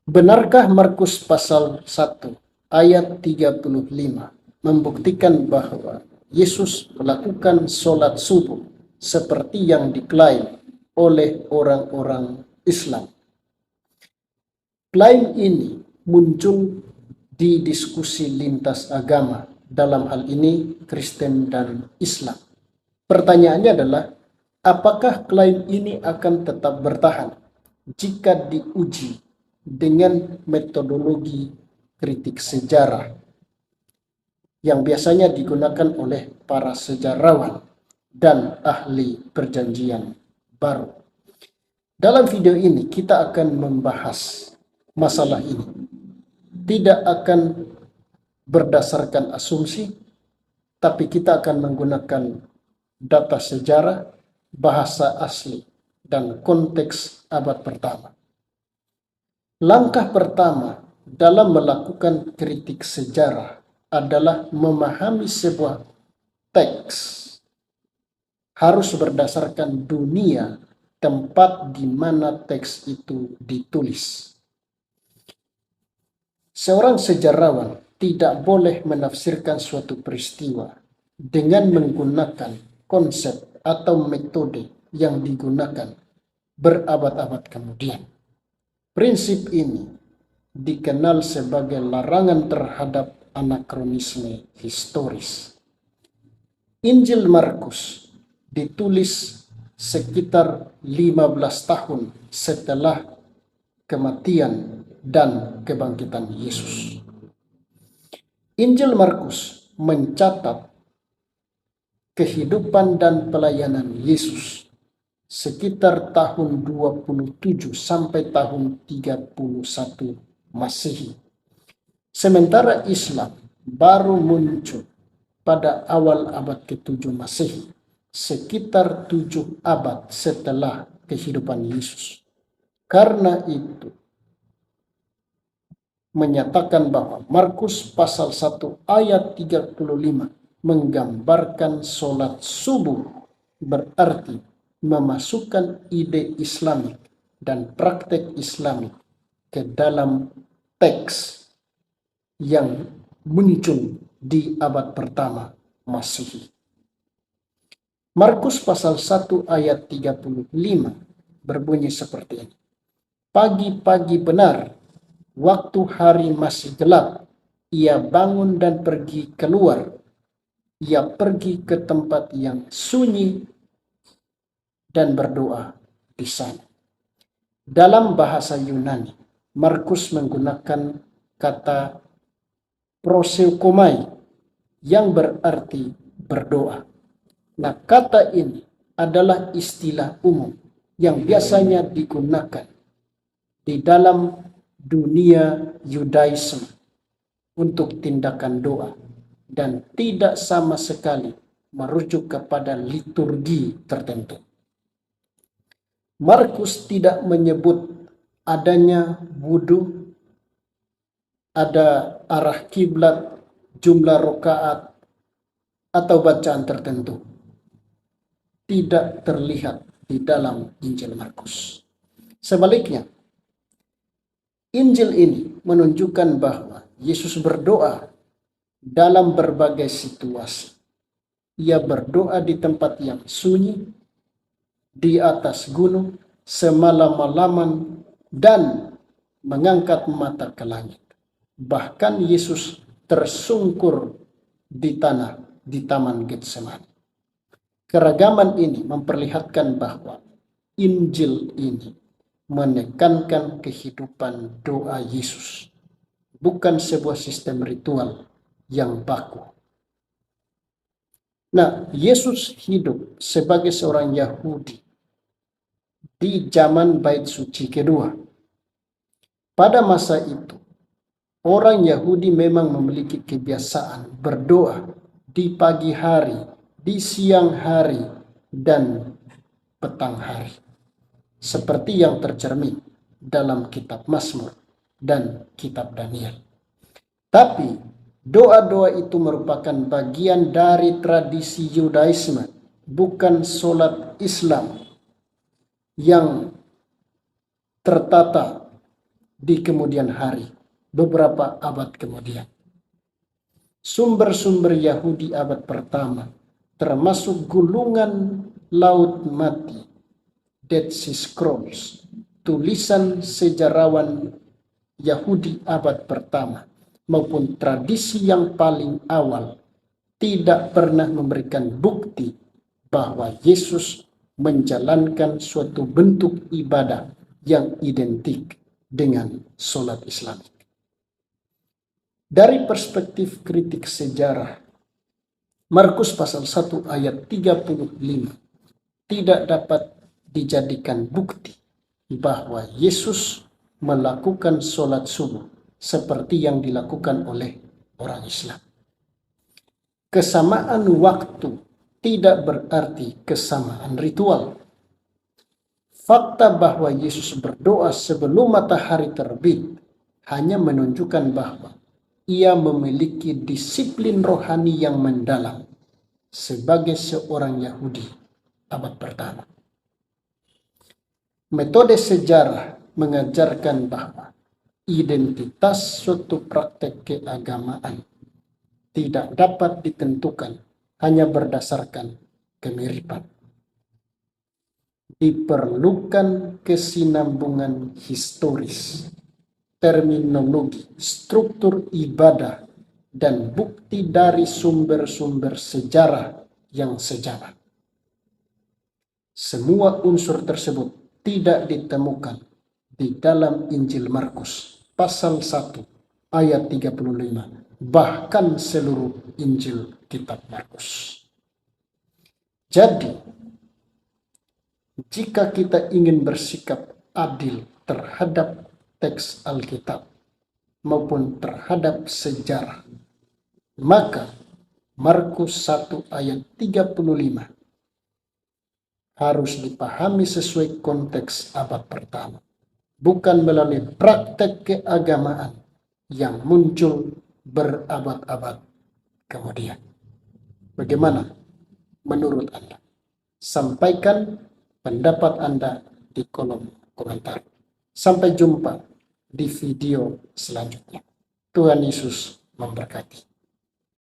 Benarkah Markus pasal 1 ayat 35 membuktikan bahwa Yesus melakukan sholat subuh seperti yang diklaim oleh orang-orang Islam? Klaim ini muncul di diskusi lintas agama, dalam hal ini Kristen dan Islam. Pertanyaannya adalah, apakah klaim ini akan tetap bertahan jika diuji dengan metodologi kritik sejarah yang biasanya digunakan oleh para sejarawan dan ahli perjanjian baru? Dalam video ini kita akan membahas masalah ini. Tidak akan berdasarkan asumsi, tapi kita akan menggunakan data sejarah, bahasa asli, dan konteks abad pertama. Langkah pertama dalam melakukan kritik sejarah adalah memahami sebuah teks harus berdasarkan dunia tempat di mana teks itu ditulis. Seorang sejarawan tidak boleh menafsirkan suatu peristiwa dengan menggunakan konsep atau metode yang digunakan berabad-abad kemudian. Prinsip ini dikenal sebagai larangan terhadap anakronisme historis. Injil Markus ditulis sekitar 15 tahun setelah kematian dan kebangkitan Yesus. Injil Markus mencatat kehidupan dan pelayanan Yesus sekitar tahun 27 sampai tahun 31 Masehi. Sementara Islam baru muncul pada awal abad ke-7 Masehi, sekitar 7 abad setelah kehidupan Yesus. Karena itu, menyatakan bahwa Markus pasal 1 ayat 35 menggambarkan sholat subuh berarti memasukkan ide Islamik dan praktek Islamik ke dalam teks yang muncul di abad pertama Masehi. Markus pasal 1 ayat 35 berbunyi seperti ini. Pagi-pagi benar, waktu hari masih gelap, ia bangun dan pergi keluar. Ia pergi ke tempat yang sunyi dan berdoa di sana. Dalam bahasa Yunani, Markus menggunakan kata proseukomai yang berarti berdoa. Nah, kata ini adalah istilah umum yang biasanya digunakan di dalam dunia Yudaisme untuk tindakan doa dan tidak sama sekali merujuk kepada liturgi tertentu. Markus tidak menyebut adanya wudhu, ada arah kiblat, jumlah rakaat, atau bacaan tertentu. Tidak terlihat di dalam Injil Markus. Sebaliknya, Injil ini menunjukkan bahwa Yesus berdoa dalam berbagai situasi. Ia berdoa di tempat yang sunyi, di atas gunung, semalam-malaman, dan mengangkat mata ke langit. Bahkan Yesus tersungkur di tanah di Taman Getsemani. Keragaman ini memperlihatkan bahwa Injil ini menekankan kehidupan doa Yesus, bukan sebuah sistem ritual yang baku. Nah, Yesus hidup sebagai seorang Yahudi di zaman Bait Suci kedua. Pada masa itu, orang Yahudi memang memiliki kebiasaan berdoa di pagi hari, di siang hari, dan petang hari, seperti yang tercermin dalam kitab Mazmur dan kitab Daniel. Tapi doa-doa itu merupakan bagian dari tradisi Yudaisme, bukan sholat Islam yang tertata di kemudian hari, beberapa abad kemudian. Sumber-sumber Yahudi abad pertama, termasuk gulungan Laut Mati, Dead Sea Scrolls, tulisan sejarawan Yahudi abad pertama, maupun tradisi yang paling awal, tidak pernah memberikan bukti bahwa Yesus menjalankan suatu bentuk ibadah yang identik dengan sholat Islamik. Dari perspektif kritik sejarah, Markus pasal 1 ayat 35 tidak dapat dijadikan bukti bahwa Yesus melakukan sholat subuh seperti yang dilakukan oleh orang Islam. Kesamaan waktu tidak berarti kesamaan ritual. Fakta bahwa Yesus berdoa sebelum matahari terbit hanya menunjukkan bahwa ia memiliki disiplin rohani yang mendalam sebagai seorang Yahudi abad pertama. Metode sejarah mengajarkan bahwa identitas suatu praktek keagamaan tidak dapat ditentukan hanya berdasarkan kemiripan. Diperlukan kesinambungan historis, terminologi, struktur ibadah, dan bukti dari sumber-sumber sejarah yang sejalan. Semua unsur tersebut tidak ditemukan di dalam Injil Markus pasal 1 ayat 35, bahkan seluruh Injil kitab Markus. Jadi, jika kita ingin bersikap adil terhadap teks Alkitab maupun terhadap sejarah, maka Markus 1 ayat 35 harus dipahami sesuai konteks abad pertama, bukan melalui praktek keagamaan yang muncul berabad-abad kemudian. Bagaimana menurut Anda? Sampaikan pendapat Anda di kolom komentar. Sampai jumpa di video selanjutnya. Tuhan Yesus memberkati.